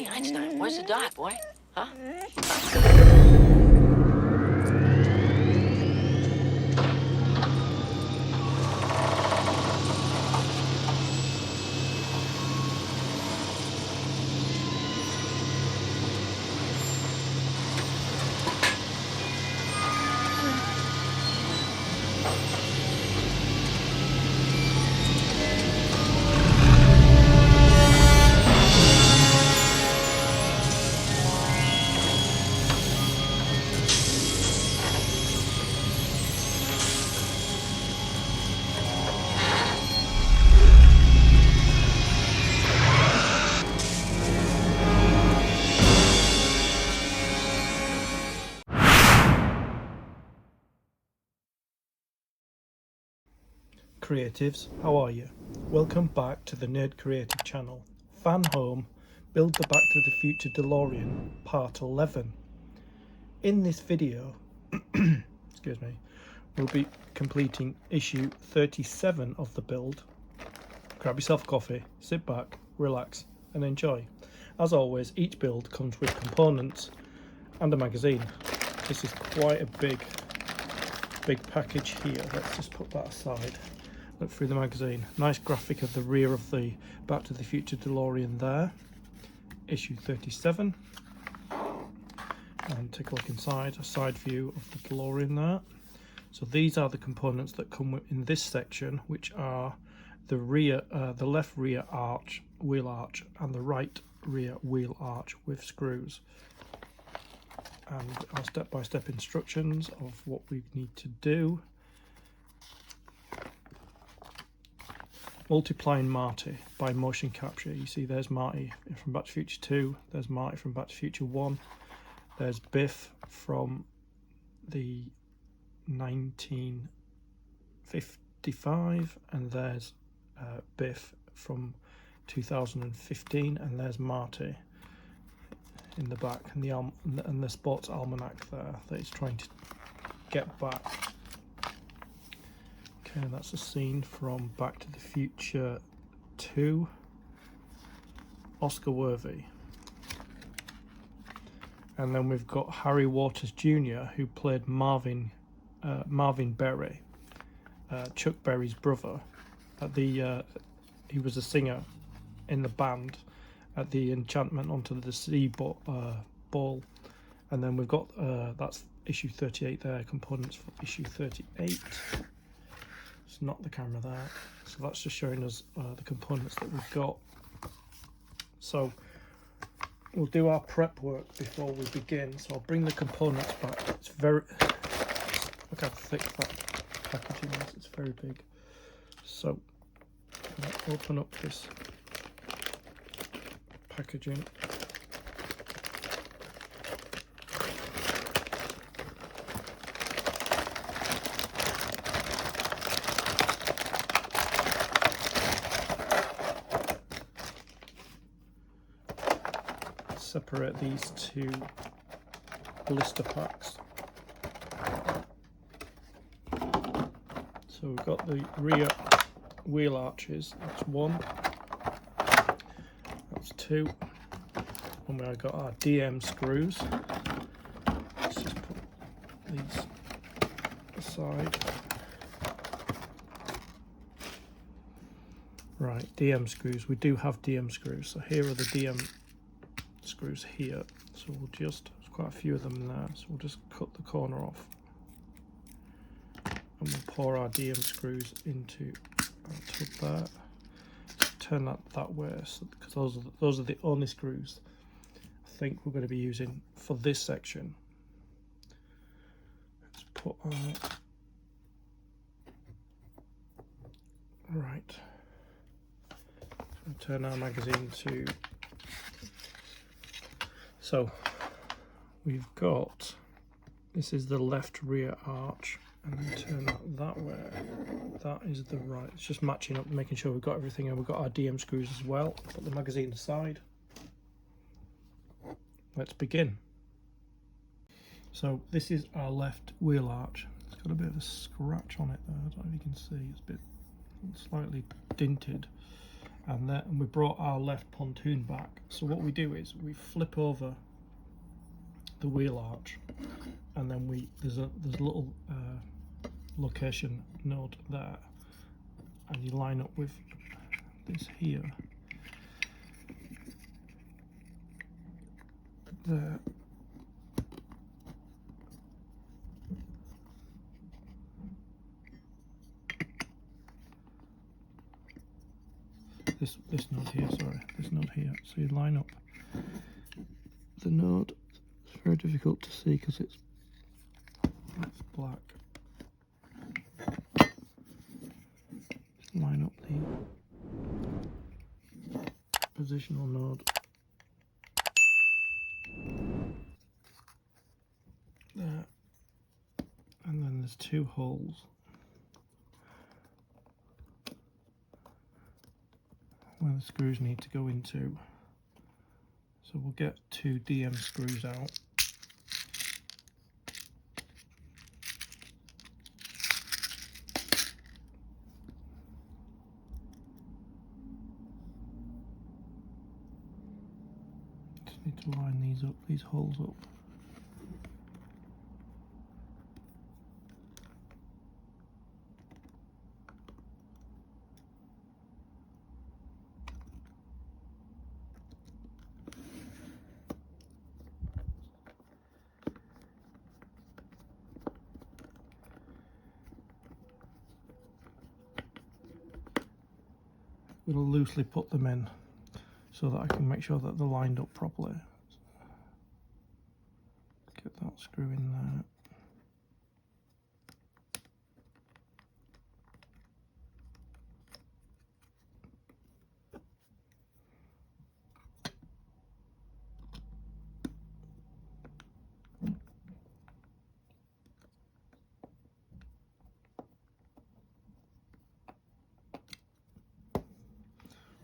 Hey, Einstein, where's the dot, boy? Huh? Creatives, how are you? Welcome back to the Nerd Creative channel. FANHOME, Build the Back to the Future Delorean, Part 11. In this video, excuse me, we'll be completing issue 37 of the build. Grab yourself a coffee, sit back, relax and enjoy. As always, each build comes with components and a magazine. This is quite a big package here. Let's just put that aside. Look through the magazine. Nice graphic of the rear of the Back to the Future DeLorean there. Issue 37. And take a look inside. A side view of the DeLorean there. So these are the components that come in this section, which are the rear, the left rear arch, wheel arch, and the right rear wheel arch with screws. And our step-by-step instructions of what we need to do. Multiplying Marty by motion capture. You see there's Marty from Back to the Future 2, there's Marty from Back to the Future 1, there's Biff from the 1955, and there's Biff from 2015, and there's Marty in the back, and the sports almanac there that is trying to get back. Okay, that's a scene from Back to the Future 2. Oscar worthy. And then we've got Harry Waters Jr., who played Marvin Berry, Chuck Berry's brother. He was a singer in the band at the Enchantment Onto the Sea ball. And then we've got that's issue 38 there. Components for issue 38. It's not the camera there, so that's just showing us the components that we've got. So we'll do our prep work before we begin. So I'll bring the components back. It's very, look how thick that packaging is. It's very big. So I'll open up this packaging. Separate these two blister packs. So we've got the rear wheel arches. That's one. That's two. And we've got our DM screws. Let's just put these aside. Right, DM screws. We do have DM screws. So here are the DM screws here, so we'll just, there's quite a few of them there, so we'll just cut the corner off and we'll pour our DM screws into our tub there. Turn that way, because those are the only screws I think we're going to be using for this section. Let's put on right. Turn our magazine to. So we've got, this is the left rear arch, and then turn that way. That is the right. It's just matching up, making sure we've got everything, and we've got our DM screws as well. Put the magazine aside. Let's begin. So this is our left wheel arch. It's got a bit of a scratch on it there. I don't know if you can see. It's a bit slightly dinted. and then we brought our left pontoon back. So what we do is we flip over the wheel arch, and then there's a little location node there, and you line up with this here, there, this node here, sorry, this node here. So you line up the node. It's very difficult to see because it's black. Line up the positional node there, and then there's two holes where the screws need to go into. So we'll get two DM screws out. Just need to line these holes up. I'm going to loosely put them in so that I can make sure that they're lined up properly. Get that screw in there.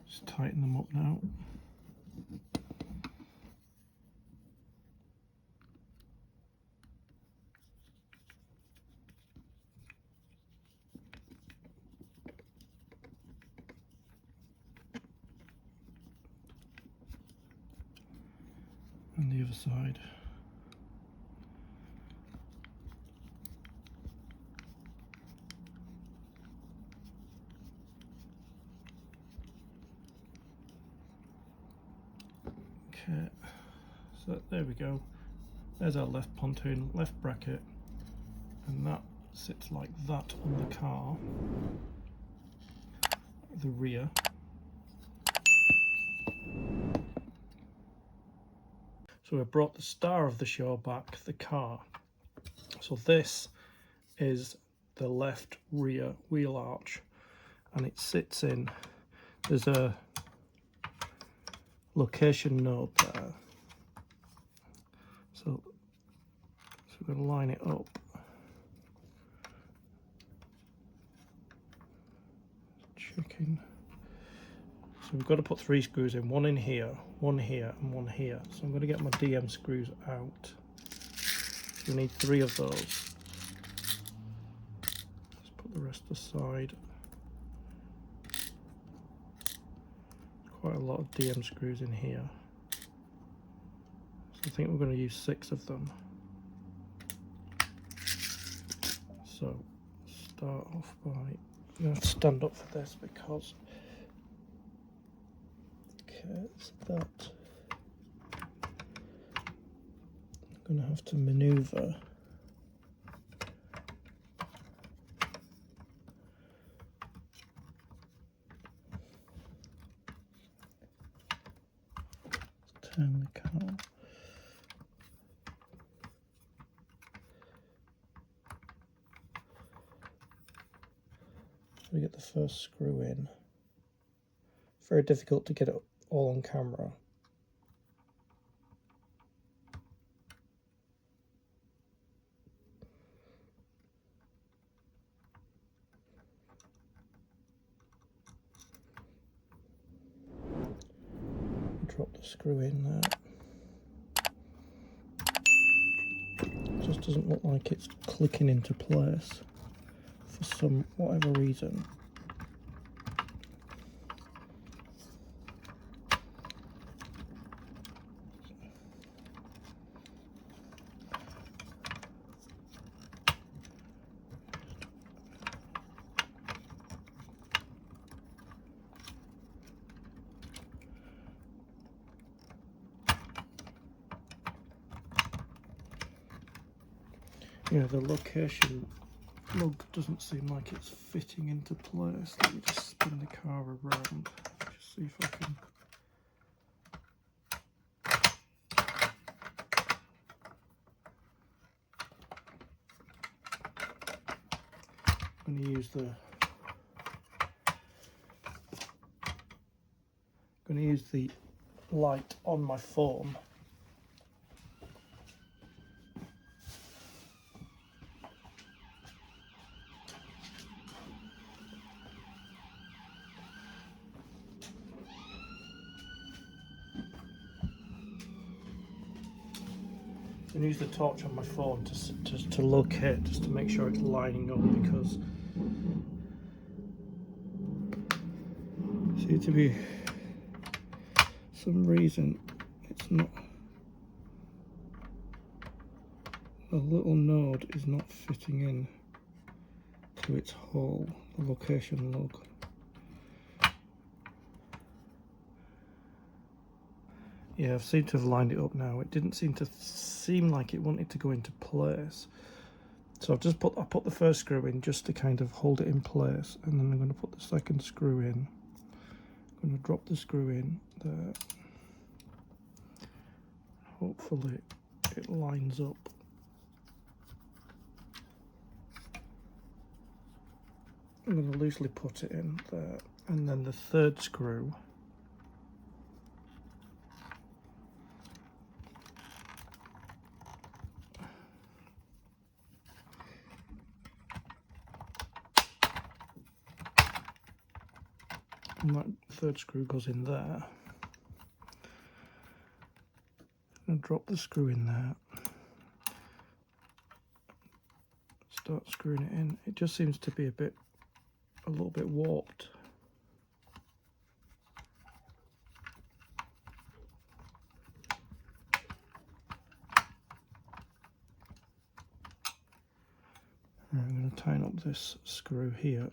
Just tighten them up now. And the other side. Okay, so there we go. There's our left pontoon, left bracket, and that sits like that on the car. The rear. So we brought the star of the show back, the car. So this is the left rear wheel arch, and it sits in, there's a location node there. So we're going to line it up. Checking. So we've got to put 3 screws in, one in here, one here, and one here. So I'm going to get my DM screws out. We need 3 of those. Let's put the rest aside. Quite a lot of DM screws in here. So I think we're going to use 6 of them. So start off by, I'm going to stand up for this because, okay, it's that. I'm going to have to maneuver turn the car. So we get the first screw in. Very difficult to get it all on camera. Drop the screw in there. It just doesn't look like it's clicking into place for whatever reason. Yeah, the location lug doesn't seem like it's fitting into place. Let me just spin the car around, just see if I can. I'm going to use the light on my phone. And use the torch on my phone to locate, just to make sure it's lining up, because seems to be some reason it's not. The little node is not fitting in to its hole, the location lug. Yeah, I've seemed to have lined it up now. It didn't seem like it wanted to go into place. So I put the first screw in just to kind of hold it in place, and then I'm going to put the second screw in. I'm going to drop the screw in there. Hopefully it lines up. I'm going to loosely put it in there, and then the third screw and that third screw goes in there. I'm going to drop the screw in there, start screwing it in. It just seems to be a little bit warped. I'm going to tighten up this screw here.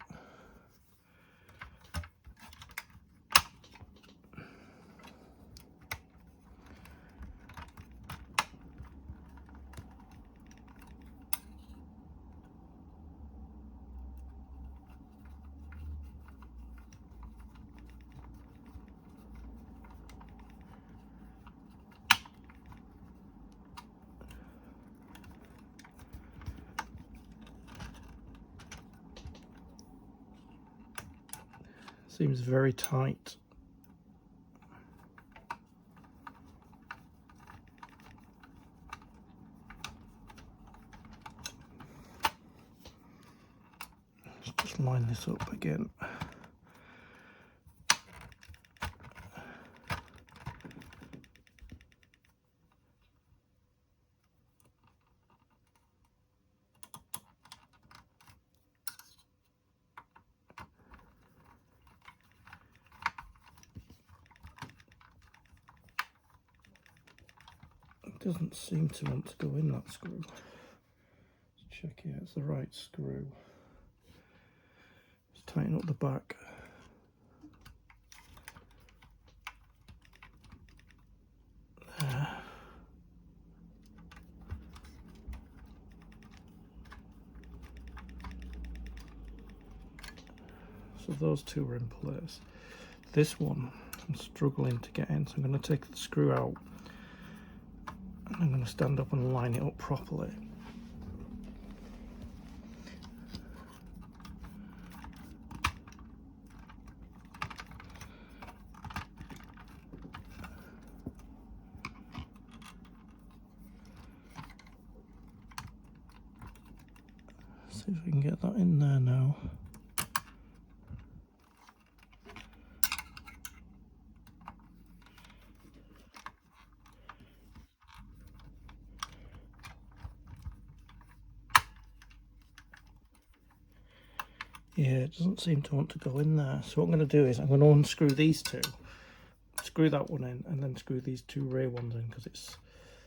Seems very tight. Let's just line this up again. Doesn't seem to want to go in, that screw. Let's check it, it's the right screw. Let's tighten up the back. There. So those two are in place. This one I'm struggling to get in, so I'm going to take the screw out. I'm going to stand up and line it up properly. See if we can get that in there now. Yeah, it doesn't seem to want to go in there. So what I'm going to do is I'm going to unscrew these two, screw that one in, and then screw these two rear ones in, because it's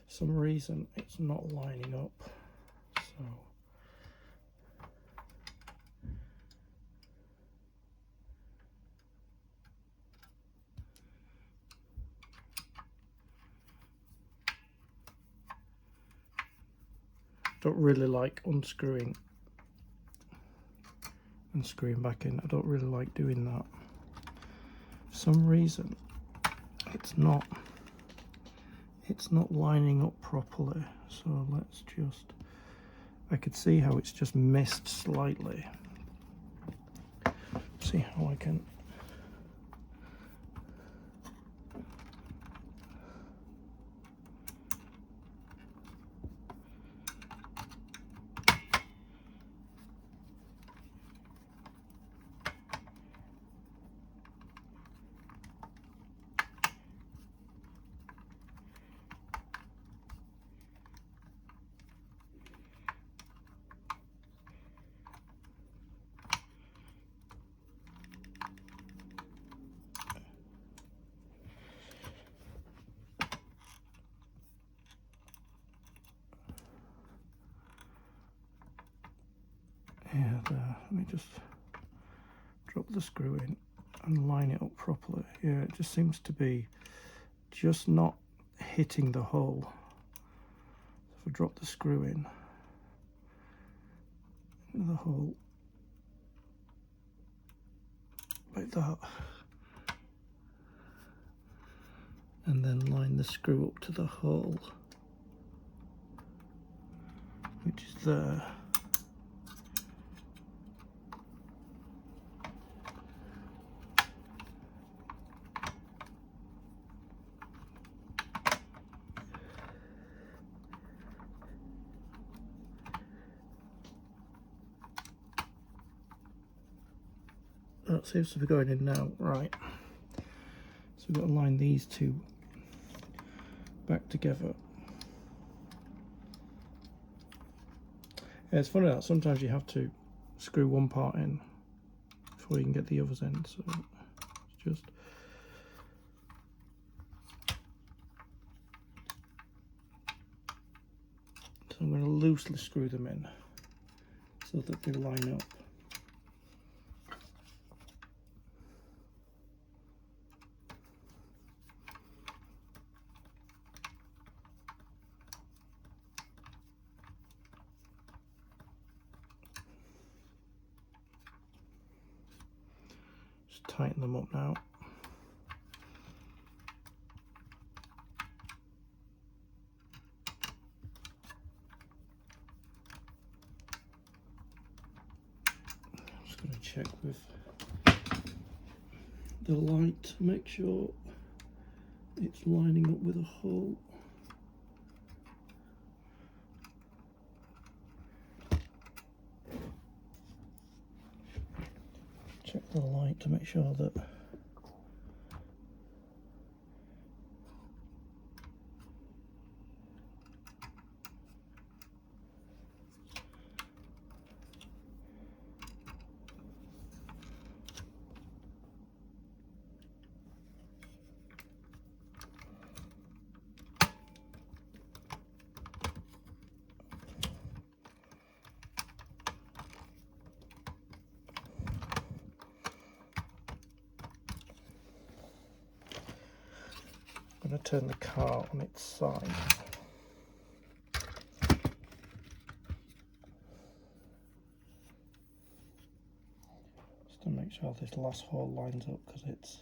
some reason it's not lining up. So don't really like unscrewing and screwing back in. I don't really like doing that. For some reason, it's not lining up properly. So let's just, I could see how it's just missed slightly. See how I can there. Let me just drop the screw in and line it up properly. Yeah, it just seems to be just not hitting the hole. If I drop the screw in into the hole like that, and then line the screw up to the hole, which is there. That seems to be going in now, right. So we've got to line these two back together. Yeah, it's funny that sometimes you have to screw one part in before you can get the others in, so it's just... So I'm going to loosely screw them in so that they line up. Just tighten them up now. Just going to check with the light to make sure it's lining up with a hole. Check the light to make sure that I'm going to turn the car on its side. Just to make sure this last hole lines up, because it's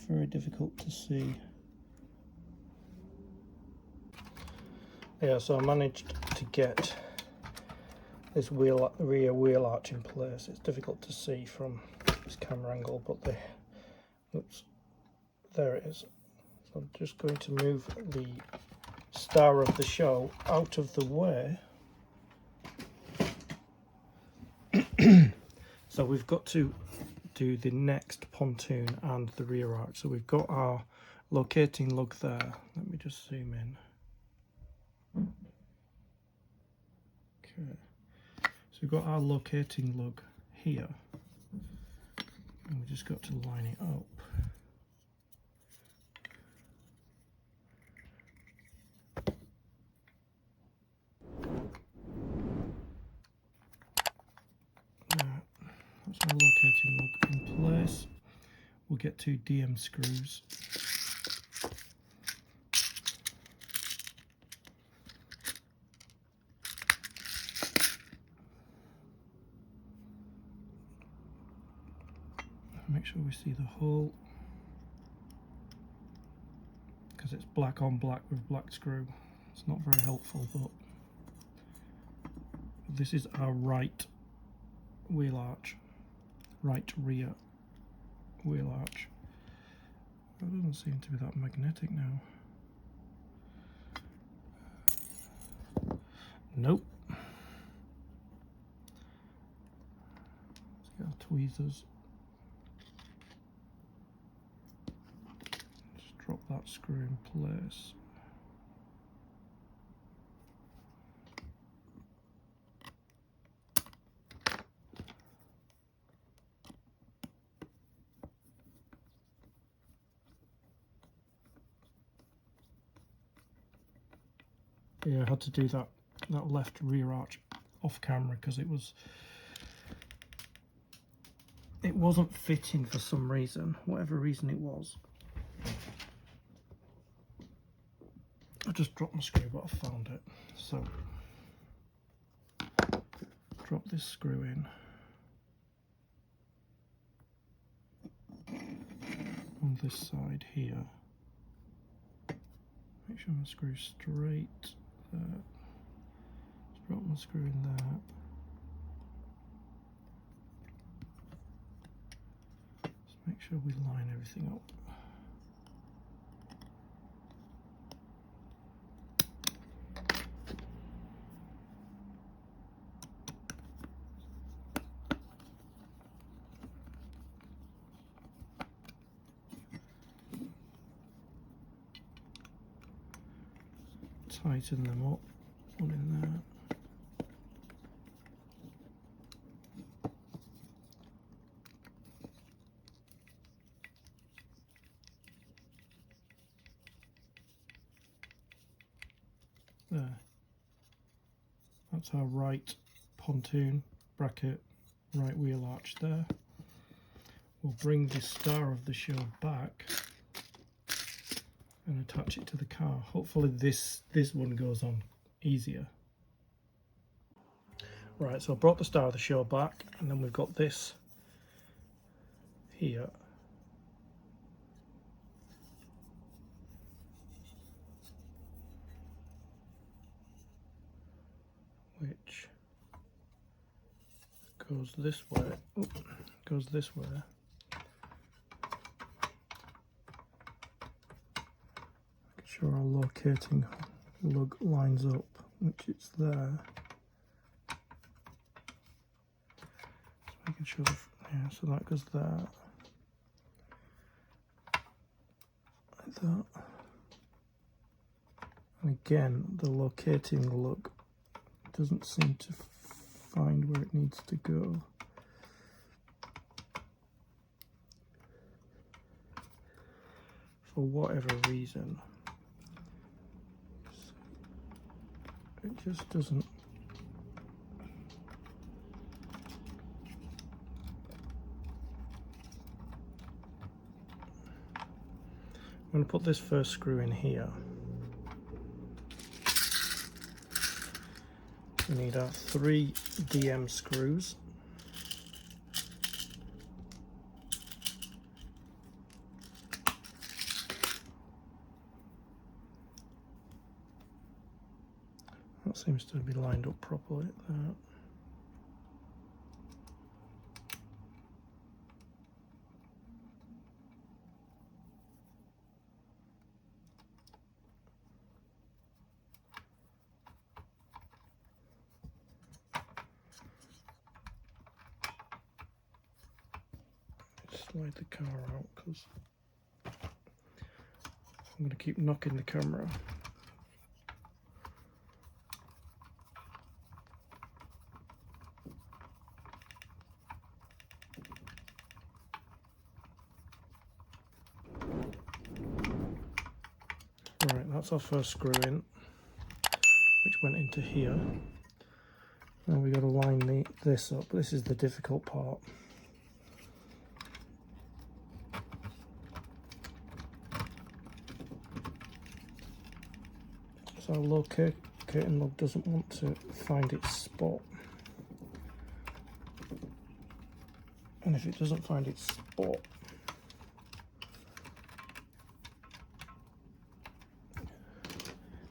very difficult to see. Yeah, so I managed to get this rear wheel arch in place. It's difficult to see from this camera angle, but oops, there it is. So I'm just going to move the star of the show out of the way. So we've got to do the next pontoon and the rear arch. So we've got our locating lug there. Let me just zoom in. Okay. So we've got our locating lug here, and we've just got to line it up. That's our locating lug in place. we'll get 2 DM screws. Make sure we see the hole, because it's black on black with black screw. It's not very helpful, but this is our right wheel arch, right rear wheel arch. That doesn't seem to be that magnetic now. Nope. See our tweezers. Just drop that screw in place. Yeah, I had to do that left rear arch off camera because it wasn't fitting for some reason, whatever reason it was. I just dropped my screw, but I found it. So drop this screw in on this side here. Make sure my screw's straight there. Just drop my screw in there. Just make sure we line everything up. Tighten them up, one in there. There. That's our right pontoon bracket, right wheel arch there. We'll bring the star of the show back and attach it to the car. Hopefully this one goes on easier. Right, so I brought the star of the show back, and then we've got this here. Which goes this way. Oop, goes this way. Sure our locating lug lines up, which it's there. Just making sure, yeah, so that goes there, like that. And again, the locating lug doesn't seem to find where it needs to go. For whatever reason. It just doesn't. I'm going to put this first screw in here. We need our 3 DM screws. That seems to be lined up properly there. Slide the car out because I'm going to keep knocking the camera. Right, that's our first screw in, which went into here. Now we've got to line this up. This is the difficult part. So locating log doesn't want to find its spot. And if it doesn't find its spot,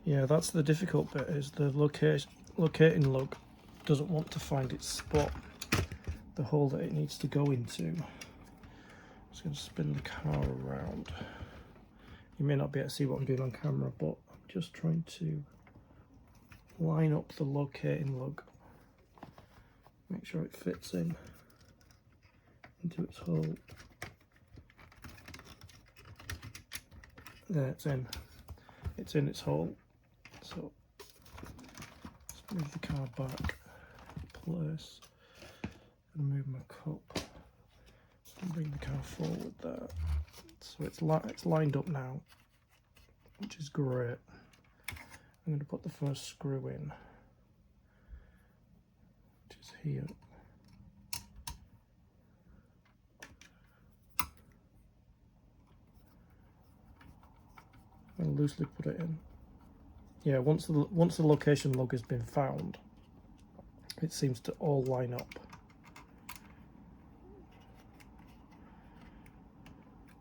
yeah, that's the difficult bit, is the locating log doesn't want to find its spot, the hole that it needs to go into. I'm just going to spin the car around. You may not be able to see what I'm doing on camera, but I'm just trying to line up the locating lug, make sure it fits into its hole. There, it's in its hole. So let's move the car back in place and move my cup and bring the car forward there. So it's lined up now, which is great. I'm going to put the first screw in, which is here. I'll loosely put it in. Yeah, once the location log has been found, it seems to all line up,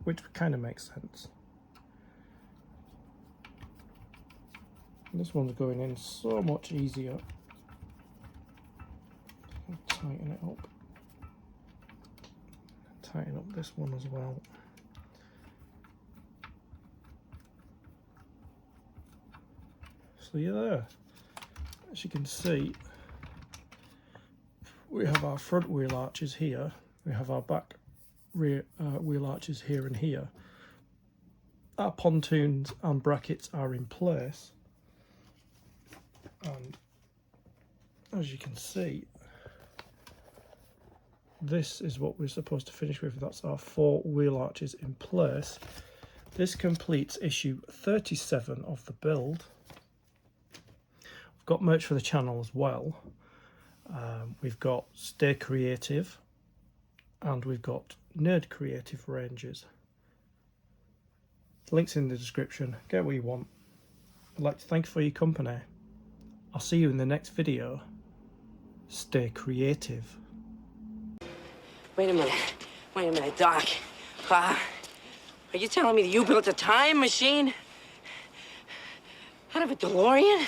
which kind of makes sense. And this one's going in so much easier. I'll tighten it up. Tighten up this one as well. So you're there. As you can see, we have our front wheel arches here. We have our back rear wheel arches here and here. Our pontoons and brackets are in place. And as you can see, this is what we're supposed to finish with. That's our 4 wheel arches in place. This completes issue 37 of the build. We've got merch for the channel as well. We've got Stay Creative and we've got Nerd Creative ranges. Links in the description. Get what you want. I'd like to thank you for your company. I'll see you in the next video. Stay creative. Wait a minute, Doc. Are you telling me that you built a time machine out of a DeLorean?